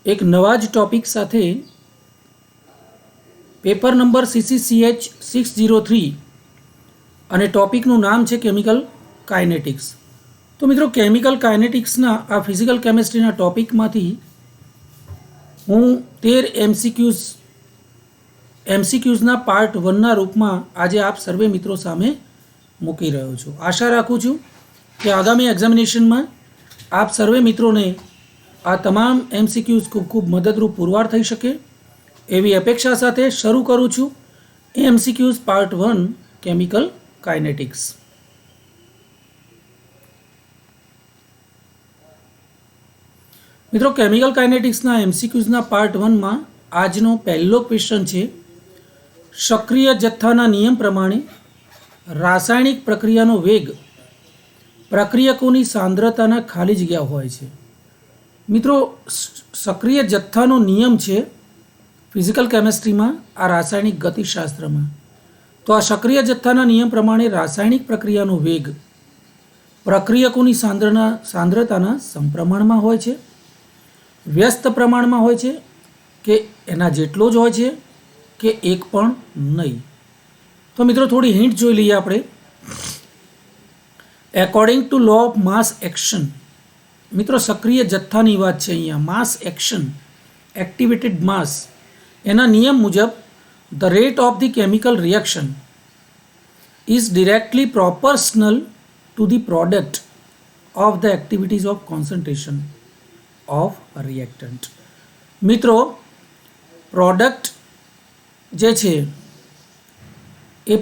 એક નવા જ ટોપિક સાથે પેપર નંબર CCCH603 અને ટોપિકનું નામ છે કેમિકલ કાઇનેટિક્સ. તો મિત્રો કેમિકલ કાઇનેટિક્સના આ ફિઝિકલ કેમિસ્ટ્રીના ટોપિકમાંથી હું 13 MCQઝના પાર્ટ 1ના રૂપમાં આજે આપ સર્વે મિત્રો સામે મૂકી રહ્યો છું. આશા રાખું છું કે આગામી એક્ઝામિનેશનમાં આપ સર્વે મિત્રોને આ તમામ MCQઝ ખૂબ ખૂબ મદદરૂપ પુરવાર થઈ શકે એવી અપેક્ષા સાથે શરૂ કરું છું MCQઝ પાર્ટ 1 કેમિકલ કાઇનેટિક્સ. મિત્રો કેમિકલ કાઇનેટિક્સના MCQઝના પાર્ટ 1માં આજનો પહેલો ક્વેશ્ચન છે, સક્રિય જથ્થાના નિયમ પ્રમાણે રાસાયણિક પ્રક્રિયાનો વેગ પ્રક્રિયકોની સાંદ્રતાના ખાલી જગ્યા હોય છે. મિત્રો સક્રિય જથ્થાનો નિયમ છે ફિઝિકલ કેમિસ્ટ્રીમાં, આ રાસાયણિક ગતિશાસ્ત્રમાં. તો આ સક્રિય જથ્થાના નિયમ પ્રમાણે રાસાયણિક પ્રક્રિયાનો વેગ પ્રક્રિયકોની સાંદ્રતાના સમપ્રમાણમાં હોય છે, વ્યસ્ત પ્રમાણમાં હોય છે કે એના જેટલો જ હોય છે કે એક પણ નહીં. તો મિત્રો થોડી હિન્ટ જોઈ લઈએ આપણે. According to law of mass action, મિત્રો સક્રિય જથ્થાની વાત છે અહીંયા. માસ એક્શન, એક્ટિવેટેડ માસ, એના નિયમ મુજબ the rate of the chemical reaction is directly proportional to the product of the activities of concentration of reactant. મિત્રો પ્રોડક્ટ જે છે એ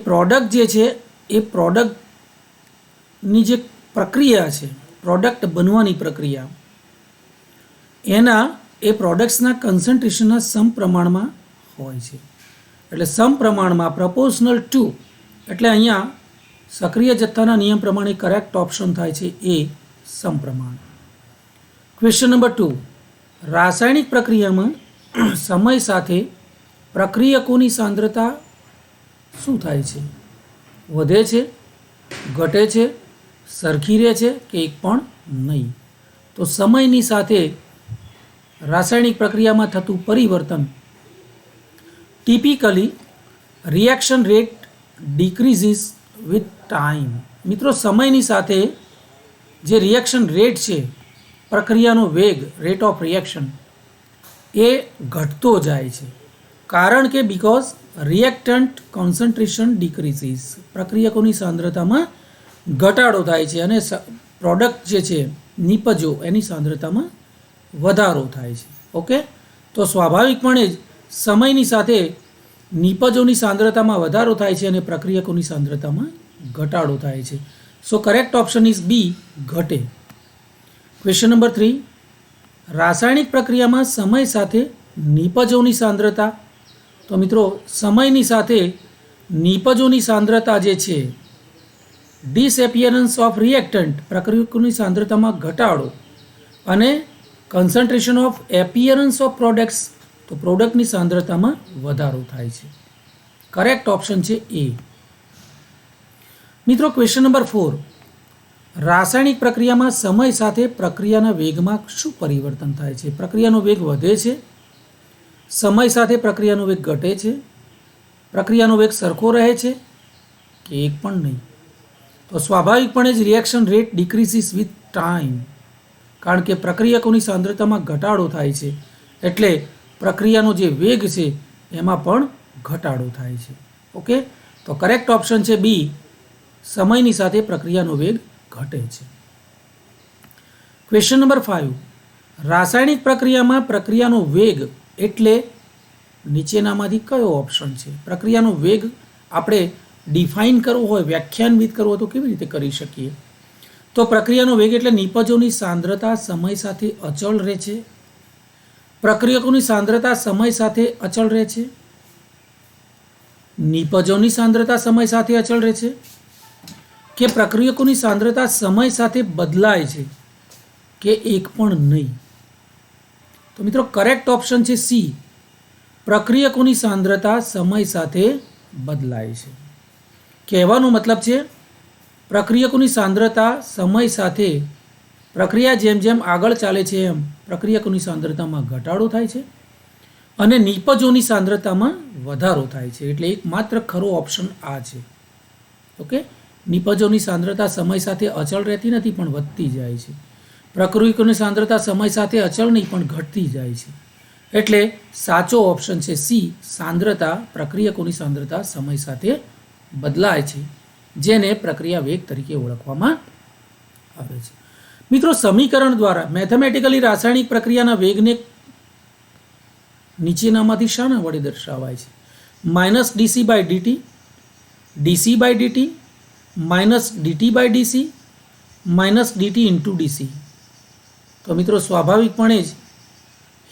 પ્રોડક્ટની જે પ્રક્રિયા છે, પ્રોડક્ટ બનવાની પ્રક્રિયા, એના એ પ્રોડક્ટ્સના કન્સન્ટ્રેશનના સમપ્રમાણમાં હોય છે. એટલે સમપ્રમાણમાં, પ્રપોર્શનલ ટુ, એટલે અહીંયા સક્રિય જથ્થાના નિયમ પ્રમાણે કરેક્ટ ઓપ્શન થાય છે એ સમપ્રમાણ. ક્વેશ્ચન નંબર 2, રાસાયણિક પ્રક્રિયામાં સમય સાથે પ્રક્રિયકોની સાંદ્રતા શું થાય છે? વધે છે, ઘટે છે, સરખી રહે છે કે એક પણ નહીં? તો સમયની સાથે રાસાયણિક પ્રક્રિયામાં થતું પરિવર્તન, typically reaction rate decreases with time. મિત્રો સમયની સાથે જે રિએક્શન રેટ છે, પ્રક્રિયાનો વેગ, રેટ ઓફ રિએક્શન, એ ઘટતો જાય છે. કારણ કે બીકોઝ રિએક્ટન્ટ કોન્સન્ટ્રેશન ડિક્રીઝિસ, પ્રક્રિયકોની સાંદ્રતામાં ઘટાડો થાય છે અને પ્રોડક્ટ જે છે, નિપજો, એની સાંદ્રતામાં વધારો થાય છે. ઓકે, તો સ્વાભાવિકપણે જ સમયની સાથે નિપજોની સાંદ્રતામાં વધારો થાય છે અને પ્રક્રિયકોની સાંદ્રતામાં ઘટાડો થાય છે. સો કરેક્ટ ઓપ્શન ઇઝ બી, ઘટે. ક્વેશ્ચન નંબર 3, રાસાયણિક પ્રક્રિયામાં સમય સાથે નિપજોની સાંદ્રતા. તો મિત્રો સમયની સાથે નિપજોની સાંદ્રતા જે છે, ડિસએપિયરન્સ ઓફ રિએક્ટન્ટ, પ્રક્રિયકોની સાંદ્રતામાં ઘટાડો, અને concentration of appearance of products, તો પ્રોડક્ટની સાંદ્રતામાં વધારો થાય છે. કરેક્ટ ઓપ્શન છે એ. મિત્રો ક્વેશ્ચન નંબર 4, રાસાયણિક પ્રક્રિયામાં સમય સાથે પ્રક્રિયાના વેગમાં શું પરિવર્તન થાય છે? પ્રક્રિયાનો વેગ વધે છે, સમય સાથે પ્રક્રિયાનો વેગ ઘટે છે, પ્રક્રિયાનો વેગ સરખો રહે છે કે એક પણ નહીં? તો સ્વાભાવિકપણે જ reaction rate decreases with time, કારણ કે પ્રક્રિયકોની સાંદ્રતામાં ઘટાડો થાય છે એટલે પ્રક્રિયાનો જે વેગ છે એમાં પણ ઘટાડો થાય છે. ઓકે, તો કરેક્ટ ઓપ્શન છે બી, સમયની સાથે પ્રક્રિયાનો વેગ ઘટે છે. ક્વેશ્ચન નંબર 5, રાસાયણિક પ્રક્રિયામાં પ્રક્રિયાનો વેગ એટલે નીચેનામાંથી કયો ઓપ્શન છે? પ્રક્રિયાનો વેગ આપણે ડિફાઇન કરવો હોય, વ્યાખ્યાન્વિત કરવો હોય તો કેવી રીતે કરી શકીએ? તો પ્રક્રિયાનો વેગ એટલે નિપજોની સાંદ્રતા સમય સાથે અચળ રહે છે, પ્રક્રિયકોની સાંદ્રતા સમય સાથે અચળ રહે છે, નિપજોની સાંદ્રતા સમય સાથે અચળ રહે છે, કે પ્રક્રિયકોની સાંદ્રતા સમય સાથે બદલાય છે કે એક પણ નહીં? તો મિત્રો કરેક્ટ ઓપ્શન છે સી, પ્રક્રિયકોની સાંદ્રતા સમય સાથે બદલાય છે. કહેવાનો મતલબ છે પ્રક્રિયકોની સાંદ્રતા સમય સાથે પ્રક્રિયા જેમ જેમ આગળ ચાલે છે એમ પ્રક્રિયકોની સાંદ્રતામાં ઘટાડો થાય છે અને નિપજોની સાંદ્રતામાં વધારો થાય છે. એટલે એકમાત્ર ખરો ઓપ્શન આ છે. ઓકે, નિપજોની સાંદ્રતા સમય સાથે અચળ રહેતી નથી પણ વધતી જાય છે. પ્રક્રિયકોની સાંદ્રતા સમય સાથે અચળ નહીં પણ ઘટતી જાય છે. એટલે સાચો ઓપ્શન છે સી, સાંદ્રતા, પ્રક્રિયકોની સાંદ્રતા સમય સાથે બદલાય છે, જેને પ્રક્રિયા વેગ તરીકે ઓળખવામાં આવે છે. મિત્રો, સમીકરણ દ્વારા મેથેમેટિકલી રાસાયણિક પ્રક્રિયાના વેગને નીચેનામાંથી શાના વડે દર્શાવાય છે? Minus dc by dt, dc by dt, minus dt by dc, minus dt into dc. તો મિત્રો, સ્વાભાવિકપણે જ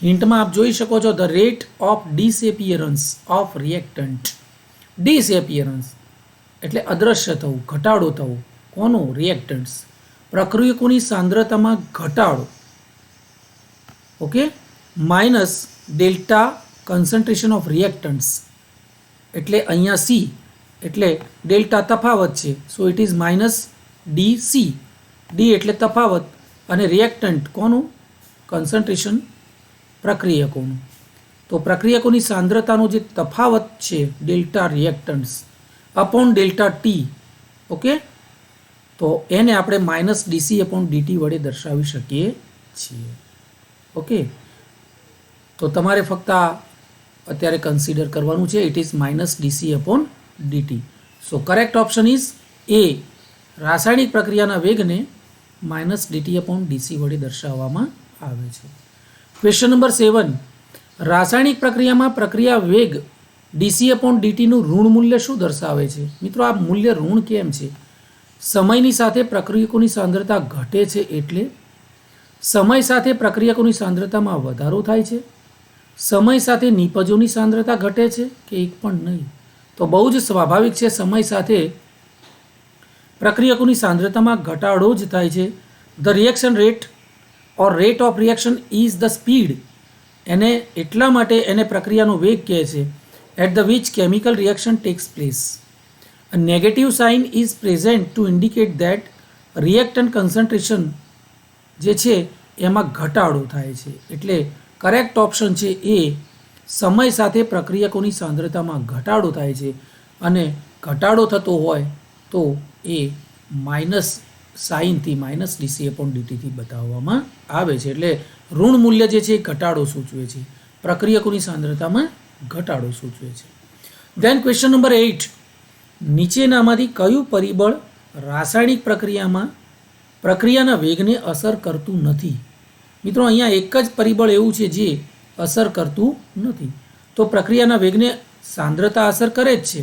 હિન્ટમાં આપ જોઈ શકો છો the rate of disappearance of reactant. Disappearance એટલે અદૃશ્ય થવું, ઘટાડો થવો. કોનું? રિએક્ટન્ટ્સ. પ્રક્રિયકોની સાંદ્રતામાં ઘટાડો. Okay, minus delta concentration of reactants એટલે અહીંયા સી એટલે ડેલ્ટા તફાવત છે. So it is minus D C. D એટલે તફાવત અને રિએક્ટન્ટ કોનું? કન્સન્ટ્રેશન પ્રક્રિયકોનું. તો પ્રક્રિયકોની સાંદ્રતાનો જે તફાવત છે delta reactants upon delta T. Okay, તો એને આપણે માઇનસ ડીસી અપોન ડીટી વડે દર્શાવી શકીએ છીએ. ઓકે, તો તમારે ફક્ત આ અત્યારે કન્સિડર કરવાનું છે. It is minus dc upon dt. So correct option is A. રાસાયણિક પ્રક્રિયાના વેગને માઇનસ ડીટી અપોન ડીસી વડે દર્શાવવામાં આવે છે. Question number 7. રાસાયણિક પ્રક્રિયામાં પ્રક્રિયા વેગ ડીસી અપોન ડીટીનું ઋણ મૂલ્ય શું દર્શાવે છે? મિત્રો, આ મૂલ્ય ઋણ કેમ છે? સમયની સાથે પ્રક્રિયકોની સાંદ્રતા ઘટે છે એટલે સમય સાથે પ્રક્રિયકોની સાંદ્રતામાં વધારો થાય છે, સમય સાથે નિપજોની સાંદ્રતા ઘટે છે કે એક પણ નહીં? તો બહુ જ સ્વાભાવિક છે, સમય સાથે પ્રક્રિયકોની સાંદ્રતામાં ઘટાડો જ થાય છે. The reaction rate or rate of reaction is the speed. એને એટલા માટે એને પ્રક્રિયાનો વેગ કહે છે at the which chemical reaction takes place. A negative sign is present to indicate that reactant concentration જે છે એમાં ઘટાડો થાય છે. એટલે કરેક્ટ ઓપ્શન છે એ. સમય સાથે પ્રક્રિયકોની સાંદ્રતામાં ઘટાડો થાય છે અને ઘટાડો થતો હોય તો એ માઇનસ સાઇનથી માઇનસ ડીસી અપોન ડીટીથી બતાવવામાં આવે છે. એટલે ઋણ મૂલ્ય જે છે એ ઘટાડો સૂચવે છે, પ્રક્રિયકોની સાંદ્રતામાં ઘટાડો સૂચવે છે. Then question number 8. નીચેનામાંથી કયું પરિબળ રાસાયણિક પ્રક્રિયામાં પ્રક્રિયાના વેગને અસર કરતું નથી? મિત્રો, અહીંયા એક જ પરિબળ એવું છે જે અસર કરતું નથી. તો પ્રક્રિયાના વેગને સાંદ્રતા અસર કરે જ છે,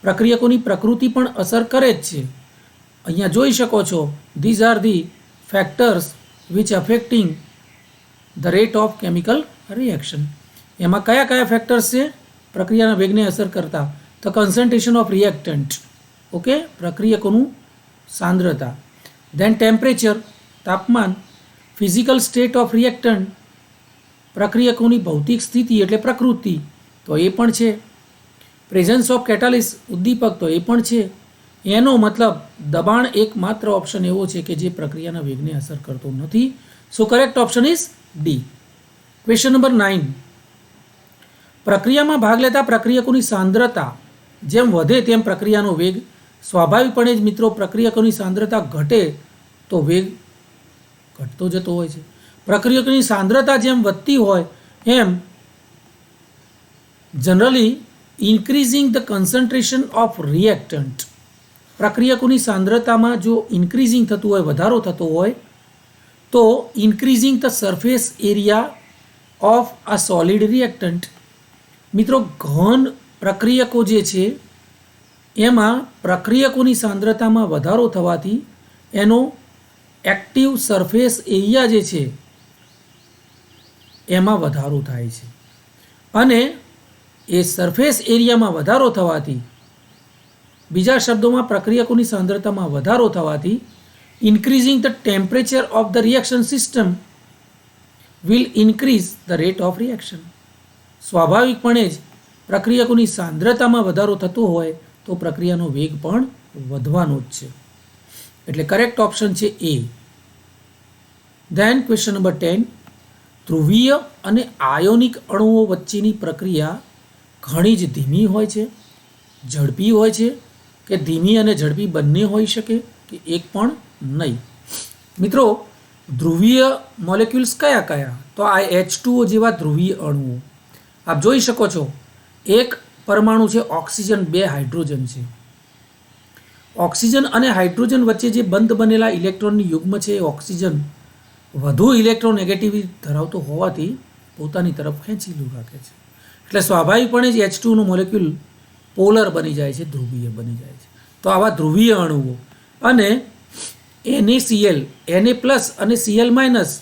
પ્રક્રિયકોની પ્રકૃતિ પણ અસર કરે જ છે. અહીંયા જોઈ શકો છો these are the factors which affecting the rate of chemical reaction. એમાં કયા કયા ફેક્ટર્સ છે પ્રક્રિયાના વેગને અસર કરતા? The concentration of reactant. Okay, પ્રક્રિયકોનું સાંદ્રતા. ધેન ટેમ્પરેચર, તાપમાન. ફિઝિકલ સ્ટેટ ઓફ રિએક્ટન્ટ, પ્રક્રિયકોની ભૌતિક સ્થિતિ એટલે પ્રકૃતિ, તો એ પણ છે. પ્રેઝન્સ ઓફ કેટાલિસ, ઉદ્દીપક, તો એ પણ છે. એનો મતલબ દબાણ એકમાત્ર ઓપ્શન એવો છે કે જે પ્રક્રિયાના વેગને અસર કરતો નથી. So correct option is D. Question number 9. પ્રક્રિયામાં ભાગ લેતા પ્રક્રિયકોની સાંદ્રતા જેમ વધે તેમ પ્રક્રિયાનો વેગ. સ્વાભાવિકપણે જ મિત્રો, પ્રક્રિયકોની સાંદ્રતા ઘટે તો વેગ ઘટતો જતો હોય છે. પ્રક્રિયકોની સાંદ્રતા જેમ વધતી હોય એમ generally increasing the concentration of reactant. પ્રક્રિયકોની સાંદ્રતામાં જો ઇન્ક્રીઝિંગ થતું હોય, વધારો થતો હોય, તો increasing the surface area of a solid reactant. મિત્રો, ઘન પ્રક્રિયકો જે છે એમાં પ્રક્રિયકોની સાંદ્રતામાં વધારો થવાથી એનો એક્ટિવ સરફેસ એરિયા જે છે એમાં વધારો થાય છે અને એ સરફેસ એરિયામાં વધારો થવાથી, બીજા શબ્દોમાં પ્રક્રિયકોની સાંદ્રતામાં વધારો થવાથી increasing the temperature of the reaction system will increase the rate of reaction. સ્વાભાવિકપણે જ પ્રક્રિયકોની સાંદ્રતામાં વધારો થતો હોય તો પ્રક્રિયાનો વેગ પણ વધવાનો જ છે. એટલે કરેક્ટ ઓપ્શન છે એ. Than question number 10. ધ્રુવીય અને આયોનિક અણુઓ વચ્ચેની પ્રક્રિયા ઘણી જ ધીમી હોય છે, ઝડપી હોય છે, કે ધીમી અને ઝડપી બંને હોઈ શકે, કે એક પણ નહીં. મિત્રો, ધ્રુવીય મોલેક્યુલ્સ કયા કયા? તો આ H2O જેવા ધ્રુવીય અણુઓ. આપ જોઈ શકો છો, એક પરમાણુ છે ઓક્સિજન, 2 હાઇડ્રોજન છે. ઓક્સિજન અને હાઇડ્રોજન વચ્ચે જે બંધ બનેલા ઇલેક્ટ્રોનની યુગ્મ છે એ ઓક્સિજન વધુ ઇલેક્ટ્રોનેગેટિવિટી ધરાવતો હોવાથી પોતાની તરફ ખેંચીલું રાખે છે. એટલે સ્વાભાવિકપણે જ H2નું મોલેક્યુલ પોલર બની જાય છે, ધ્રુવીય બની જાય છે. તો આવા ધ્રુવીય અણુઓ અને NaCl, Na+ અને Cl-,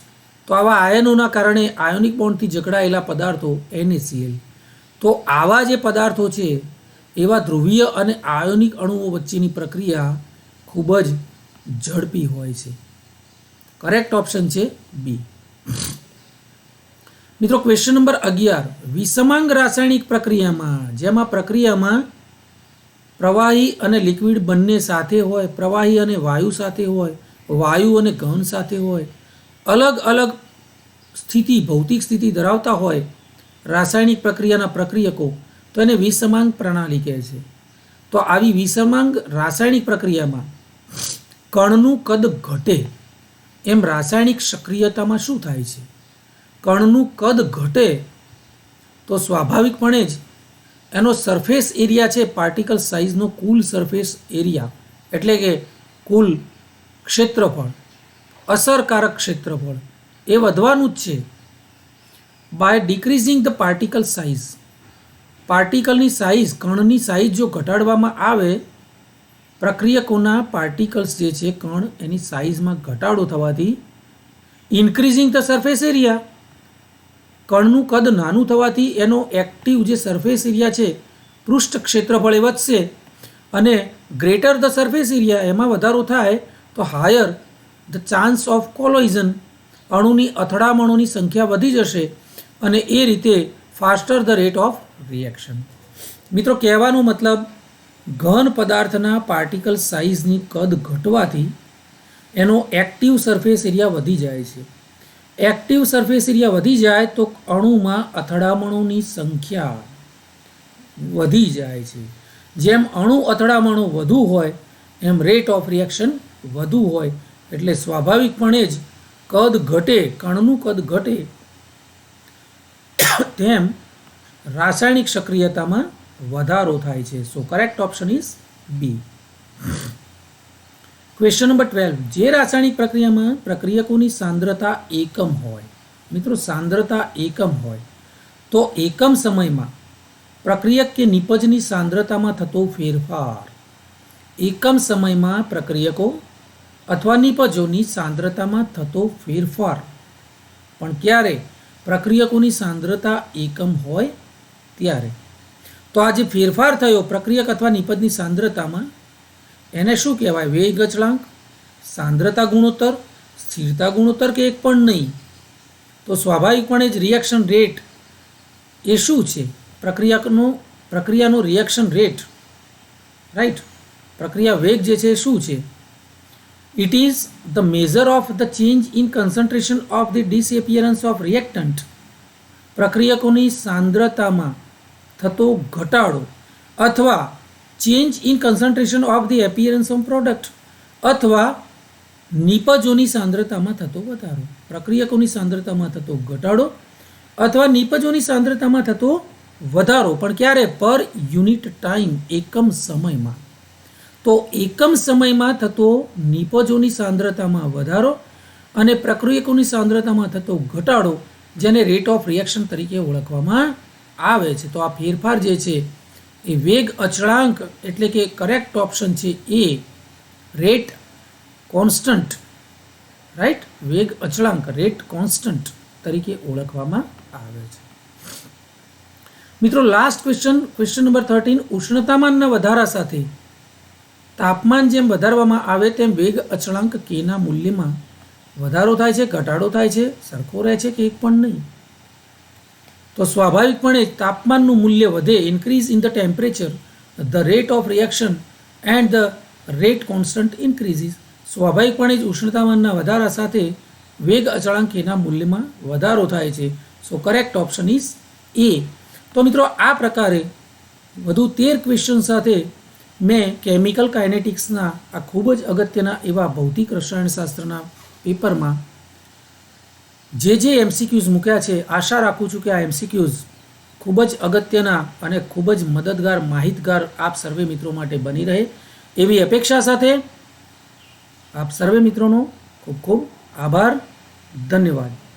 તો આવા આયનોના કારણે આયોનિક બોન્ડથી જકડાયેલા પદાર્થો NaCl. તો આવા જે પદાર્થો છે એવા ધ્રુવીય અને આયોનિક અણુઓ વચ્ચેની પ્રક્રિયા ખૂબ જ ઝડપી હોય છે. કરેક્ટ ઓપ્શન છે બી. મિત્રો, ક્વેશ્ચન નંબર 11. વિષમાંગ રાસાયણિક પ્રક્રિયામાં, જેમાં પ્રક્રિયામાં પ્રવાહી અને લિક્વિડ બંને સાથે હોય, પ્રવાહી અને વાયુ સાથે હોય, વાયુ અને ઘન સાથે હોય, અલગ અલગ સ્થિતિ, ભૌતિક સ્થિતિ ધરાવતા હોય રાસાયણિક પ્રક્રિયાના પ્રક્રિયકો, તો એને વિષમાંગ પ્રણાલી કહે છે. તો આવી વિષમાંગ રાસાયણિક પ્રક્રિયામાં કણનું કદ ઘટે એમ રાસાયણિક સક્રિયતામાં શું થાય છે? કણનું કદ ઘટે તો સ્વાભાવિકપણે જ એનો સરફેસ એરિયા છે, પાર્ટિકલ સાઇઝનો કુલ સરફેસ એરિયા, એટલે કે કુલ ક્ષેત્રફળ, અસરકારક ક્ષેત્રફળ એ વધવાનું જ છે. By decreasing the particle size. પાર્ટિકલની સાઇઝ, કણની સાઇઝ જો ઘટાડવામાં આવે, પ્રક્રિયકોના પાર્ટિકલ્સ જે છે કણ, એની સાઇઝમાં ઘટાડો થવાથી ઇન્ક્રીઝિંગ ધ સરફેસ એરિયા, કણનું કદ નાનું થવાથી એનો એક્ટિવ જે સરફેસ એરિયા છે, પૃષ્ઠ ક્ષેત્રફળ એ વધશે, અને ગ્રેટર ધ સરફેસ એરિયા એમાં વધારો થાય તો હાયર ધ ચાન્સ ઓફ કોલોઇઝન, અણુની અથડામણોની સંખ્યા વધી જશે, અને એ રીતે faster the rate of reaction. મિત્રો, કહેવાનો મતલબ, ઘન પદાર્થના પાર્ટિકલ સાઇઝની કદ ઘટવાથી એનો એક્ટિવ સરફેસ એરિયા વધી જાય છે. એક્ટિવ સરફેસ એરિયા વધી જાય તો અણુમાં અથડામણોની સંખ્યા વધી જાય છે. જેમ અણુ અથડામણો વધુ હોય એમ રેટ ઓફ રિએક્શન વધુ હોય, એટલે સ્વાભાવિકપણે જ કદ ઘટે, કણનું કદ ઘટે તેમ રાસાયણિક સક્રિયતામાં વધારો થાય છે. So correct option is B. Question number 12. જે રાસાયણિક પ્રક્રિયામાં પ્રક્રિયકોની સાંદ્રતા એકમ હોય, મિત્રો સાંદ્રતા એકમ હોય, તો એકમ સમયમાં પ્રક્રિયક કે નિપજની સાંદ્રતામાં થતો ફેરફાર, એકમ સમયમાં પ્રક્રિયકો અથવા નિપજોની સાંદ્રતામાં થતો ફેરફાર, પણ ક્યારે? પ્રક્રિયકોની સાંદ્રતા એકમ હોય ત્યારે. તો આ જે ફેરફાર થયો પ્રક્રિયક અથવા નિપજની સાંદ્રતામાં, એને શું કહેવાય? વેગ અચળાંક, સાંદ્રતા ગુણોત્તર, સ્થિરતા ગુણોત્તર, કે એક પણ નહીં? તો સ્વાભાવિકપણે જ રિએક્શન રેટ એ શું છે? પ્રક્રિયાનો રિએક્શન રેટ, રાઈટ, પ્રક્રિયા વેગ જે છે શું છે? It is the measure of the change in concentration of the disappearance of reactant. પ્રક્રિયકોની સાંદ્રતામાં થતો ઘટાડો અથવા change in concentration of the appearance of product, અથવા નિપજોની સાંદ્રતામાં થતો વધારો. પ્રક્રિયકોની સાંદ્રતામાં થતો ઘટાડો અથવા નિપજોની સાંદ્રતામાં થતો વધારો, પણ ક્યારે? પર યુનિટ ટાઈમ, એકમ સમયમાં. તો એકમ સમયમાં થતો નિપજોની સાંદ્રતામાં વધારો અને પ્રક્રિયકોની સાંદ્રતામાં થતો ઘટાડો, જેને રેટ ઓફ રિએક્શન તરીકે ઓળખવામાં આવે છે. તો આ ફેરફાર જે છે એ વેગ અચળાંક, એટલે કે કરેક્ટ ઓપ્શન છે એ, રેટ કોન્સ્ટન્ટ, રાઈટ, વેગ અચળાંક, રેટ કોન્સ્ટન્ટ તરીકે ઓળખવામાં આવે છે. મિત્રો, લાસ્ટ ક્વેશ્ચન નંબર 13. ઉષ્ણતામાનના વધારા સાથે તાપમાન જેમ વધારવામાં આવે તેમ વેગ અચળાંક કેના મૂલ્યમાં વધારો થાય છે, ઘટાડો થાય છે, સરખો રહે છે, કે એક પણ નહીં? તો સ્વાભાવિકપણે તાપમાનનું મૂલ્ય વધે, increase in the temperature, the rate of reaction and the rate constant increases. સ્વાભાવિકપણે જ ઉષ્ણતામાનના વધારા સાથે વેગ અચળાંક એના મૂલ્યમાં વધારો થાય છે. સો કરેક્ટ ઓપ્શન ઇઝ એ. તો મિત્રો આ પ્રકારે વધુ 13 ક્વેશ્ચન સાથે મેં કેમિકલ કાઇનેટિક્સના આ ખૂબ જ અગત્યના એવા ભૌતિક રસાયણશાસ્ત્રના પેપરમાં જે એમસીક્યુઝ મૂક્યા છે, આશા રાખું છું કે આ એમસીક્યુઝ ખૂબ જ અગત્યના અને ખૂબ જ મદદગાર, માહિતગાર આપ સર્વે મિત્રો માટે બની રહે એવી અપેક્ષા સાથે આપ સર્વે મિત્રોનો ખૂબ ખૂબ આભાર. ધન્યવાદ.